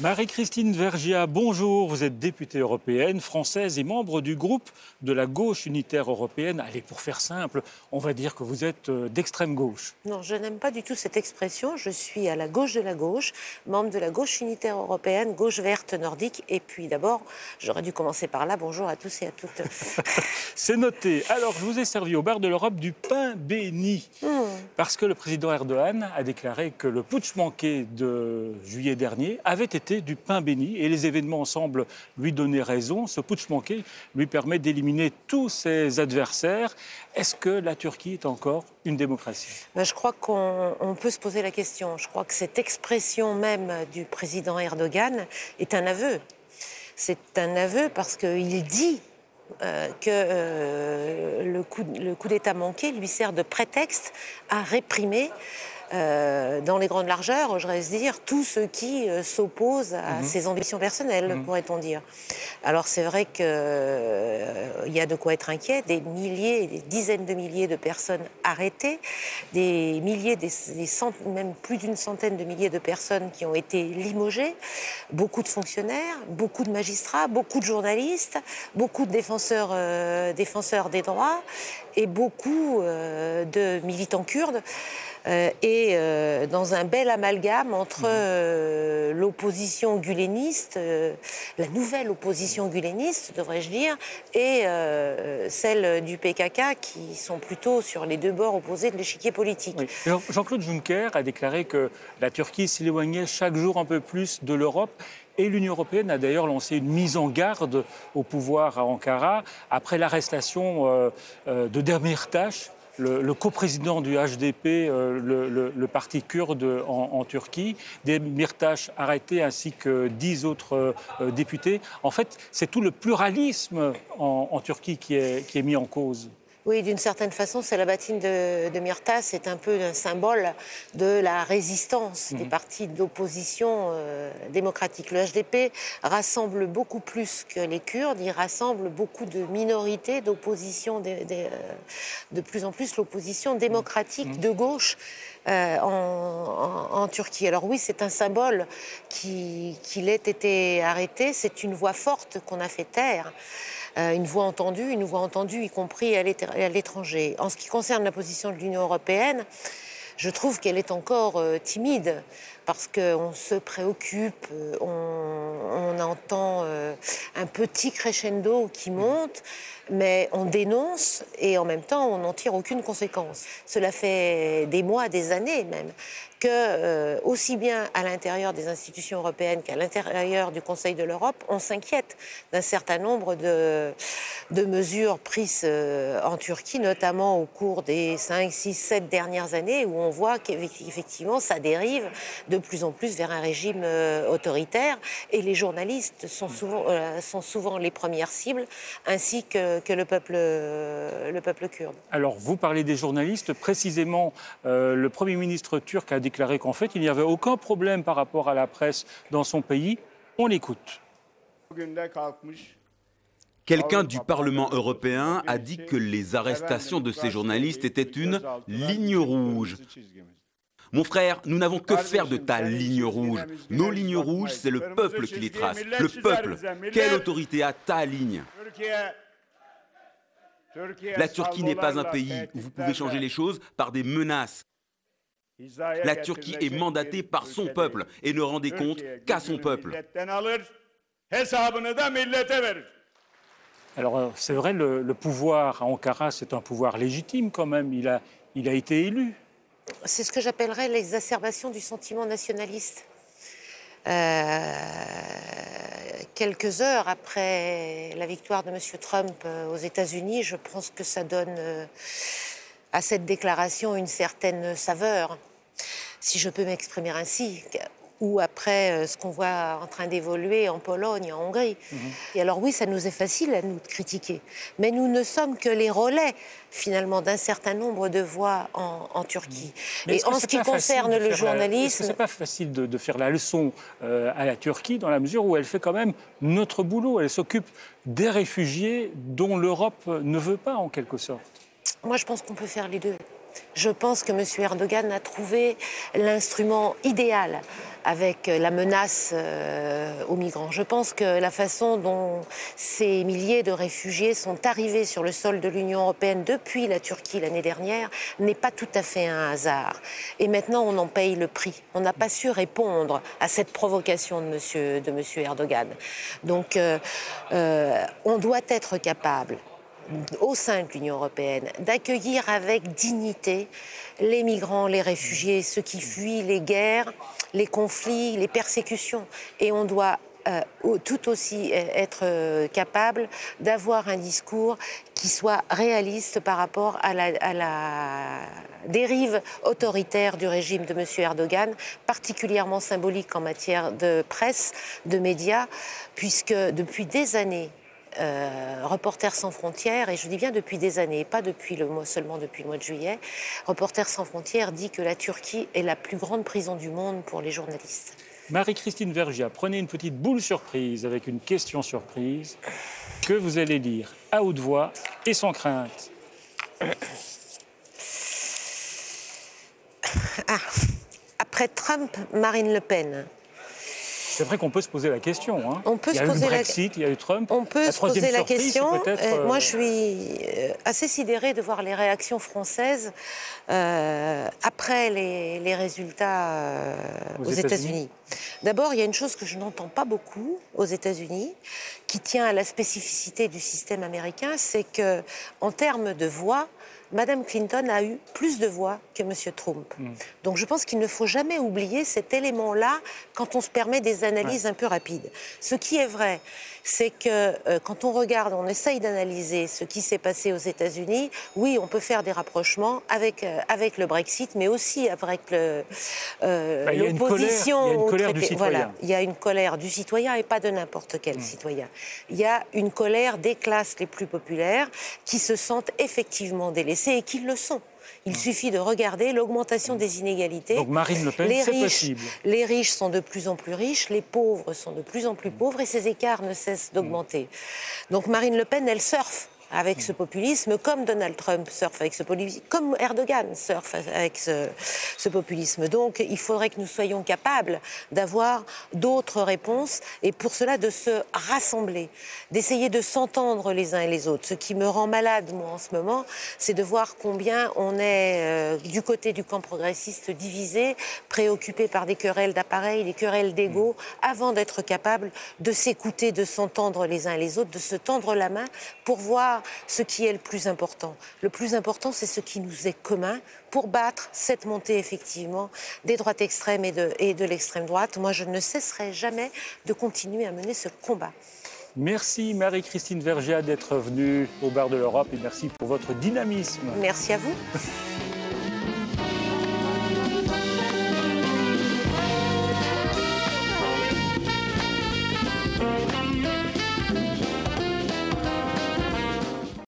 Marie-Christine Vergiat, bonjour. Vous êtes députée européenne, française et membre du groupe de la gauche unitaire européenne. Allez, pour faire simple, on va dire que vous êtes d'extrême gauche. Non, je n'aime pas du tout cette expression. Je suis à la gauche de la gauche, membre de la gauche unitaire européenne, gauche verte nordique. Et puis d'abord, j'aurais dû commencer par là. Bonjour à tous et à toutes. C'est noté. Alors, je vous ai servi au bar de l'Europe du pain béni. Parce que le président Erdogan a déclaré que le putsch manqué de juillet dernier avait été du pain béni et les événements semblent lui donner raison. Ce putsch manqué lui permet d'éliminer tous ses adversaires. Est-ce que la Turquie est encore une démocratie ? Je crois qu'on peut se poser la question. Je crois que cette expression même du président Erdogan est un aveu. C'est un aveu parce qu'il dit que le coup d'État manqué lui sert de prétexte à réprimer dans les grandes largeurs, j'aurais dire, tous ceux qui s'opposent à ses ambitions personnelles, pourrait-on dire. Alors c'est vrai qu'il y a de quoi être inquiet, des milliers, des dizaines de milliers de personnes arrêtées, des milliers, même plus d'une centaine de milliers de personnes qui ont été limogées, beaucoup de fonctionnaires, beaucoup de magistrats, beaucoup de journalistes, beaucoup de défenseurs des droits et beaucoup de militants kurdes. Dans un bel amalgame entre l'opposition guleniste, la nouvelle opposition guleniste, devrais-je dire, et celle du PKK, qui sont plutôt sur les deux bords opposés de l'échiquier politique. Oui. Jean-Claude Juncker a déclaré que la Turquie s'éloignait chaque jour un peu plus de l'Europe. Et l'Union européenne a d'ailleurs lancé une mise en garde au pouvoir à Ankara après l'arrestation de Demirtaş, le coprésident du HDP, le parti kurde en Turquie, Demirtaş arrêté ainsi que 10 autres députés. En fait, c'est tout le pluralisme en Turquie qui est mis en cause. Oui, d'une certaine façon, c'est la bâtine de Demirtaş, c'est un peu un symbole de la résistance des partis d'opposition démocratique. Le HDP rassemble beaucoup plus que les Kurdes, il rassemble beaucoup de minorités d'opposition, de plus en plus l'opposition démocratique de gauche en Turquie. Alors oui, c'est un symbole qu'il ait été arrêté, c'est une voix forte qu'on a fait taire. Une voix entendue y compris à l'étranger. En ce qui concerne la position de l'Union européenne, je trouve qu'elle est encore timide, parce qu'on se préoccupe, on entend un petit crescendo qui monte, mais on dénonce et en même temps on n'en tire aucune conséquence. Cela fait des mois, des années même, que aussi bien à l'intérieur des institutions européennes qu'à l'intérieur du Conseil de l'Europe, on s'inquiète d'un certain nombre de mesures prises en Turquie, notamment au cours des 5, 6, 7 dernières années, où on voit qu'effectivement ça dérive de plus en plus vers un régime autoritaire, et les journalistes sont souvent les premières cibles, ainsi que le peuple kurde. Alors, vous parlez des journalistes. Précisément, le Premier ministre turc a déclaré qu'en fait, il n'y avait aucun problème par rapport à la presse dans son pays. On l'écoute. Quelqu'un du Parlement européen a dit que les arrestations de ces journalistes étaient une ligne rouge. Mon frère, nous n'avons que faire de ta ligne rouge. Nos lignes rouges, c'est le peuple qui les trace. Le peuple. Quelle autorité a ta ligne ? La Turquie n'est pas un pays où vous pouvez changer les choses par des menaces. La Turquie est mandatée par son peuple et ne rend des comptes qu'à son peuple. Alors, c'est vrai, le pouvoir à Ankara, c'est un pouvoir légitime quand même. Il a été élu. C'est ce que j'appellerais l'exacerbation du sentiment nationaliste. Quelques heures après la victoire de M. Trump aux États-Unis, je pense que ça donne à cette déclaration une certaine saveur, si je peux m'exprimer ainsi, ou après ce qu'on voit en train d'évoluer en Pologne, en Hongrie. Et alors oui, ça nous est facile à nous de critiquer, mais nous ne sommes que les relais, finalement, d'un certain nombre de voix en Turquie. Et en ce qui concerne le journalisme... C'est pas facile de faire la leçon à la Turquie, dans la mesure où elle fait quand même notre boulot. Elle s'occupe des réfugiés dont l'Europe ne veut pas, en quelque sorte. Moi, je pense qu'on peut faire les deux. Je pense que M. Erdogan a trouvé l'instrument idéal avec la menace aux migrants. Je pense que la façon dont ces milliers de réfugiés sont arrivés sur le sol de l'Union européenne depuis la Turquie l'année dernière n'est pas tout à fait un hasard. Et maintenant, on en paye le prix. On n'a pas su répondre à cette provocation de M. Erdogan. Donc, on doit être capable, au sein de l'Union européenne, d'accueillir avec dignité les migrants, les réfugiés, ceux qui fuient les guerres, les conflits, les persécutions. Et on doit tout aussi être capable d'avoir un discours qui soit réaliste par rapport à la dérive autoritaire du régime de M. Erdogan, particulièrement symbolique en matière de presse, de médias, puisque depuis des années, Reporters sans frontières, et je dis bien depuis des années, pas seulement depuis le mois de juillet, Reporters sans frontières dit que la Turquie est la plus grande prison du monde pour les journalistes. Marie-Christine Vergiat, prenez une petite boule surprise avec une question surprise que vous allez lire à haute voix et sans crainte. Après Trump, Marine Le Pen. C'est vrai qu'on peut se poser la question. Hein. On peut il y a eu le Brexit, il y a eu Trump. On peut se poser la question. Moi, je suis suis assez sidérée de voir les réactions françaises après les résultats aux États-Unis. D'abord, il y a une chose que je n'entends pas beaucoup aux États-Unis, qui tient à la spécificité du système américain, c'est que, en termes de voix, Madame Clinton a eu plus de voix que M. Trump. Donc je pense qu'il ne faut jamais oublier cet élément-là quand on se permet des analyses un peu rapides. Ce qui est vrai, c'est que quand on regarde, on essaye d'analyser ce qui s'est passé aux États-Unis, oui, on peut faire des rapprochements avec le Brexit, mais aussi avec l'opposition. Il y a une colère du citoyen. Voilà, il y a une colère du citoyen et pas de n'importe quel citoyen. Il y a une colère des classes les plus populaires qui se sentent effectivement délaissées et qu'ils le sont. Il suffit de regarder l'augmentation des inégalités. Donc Marine Le Pen, c'est possible. Les riches sont de plus en plus riches, les pauvres sont de plus en plus pauvres et ces écarts ne cessent d'augmenter. Donc Marine Le Pen, elle surfe avec ce populisme, comme Donald Trump surfe avec ce populisme, comme Erdogan surfe avec ce populisme. Donc il faudrait que nous soyons capables d'avoir d'autres réponses et pour cela de se rassembler, d'essayer de s'entendre les uns et les autres. Ce qui me rend malade, moi, en ce moment, c'est de voir combien on est du côté du camp progressiste divisé, préoccupé par des querelles d'appareils, des querelles d'ego, avant d'être capable de s'écouter, de s'entendre les uns et les autres, de se tendre la main pour voir ce qui est le plus important. Le plus important, c'est ce qui nous est commun pour battre cette montée, effectivement, des droites extrêmes et de l'extrême droite. Moi, je ne cesserai jamais de continuer à mener ce combat. Merci Marie-Christine Vergiat d'être venue au Bar de l'Europe et merci pour votre dynamisme. Merci à vous.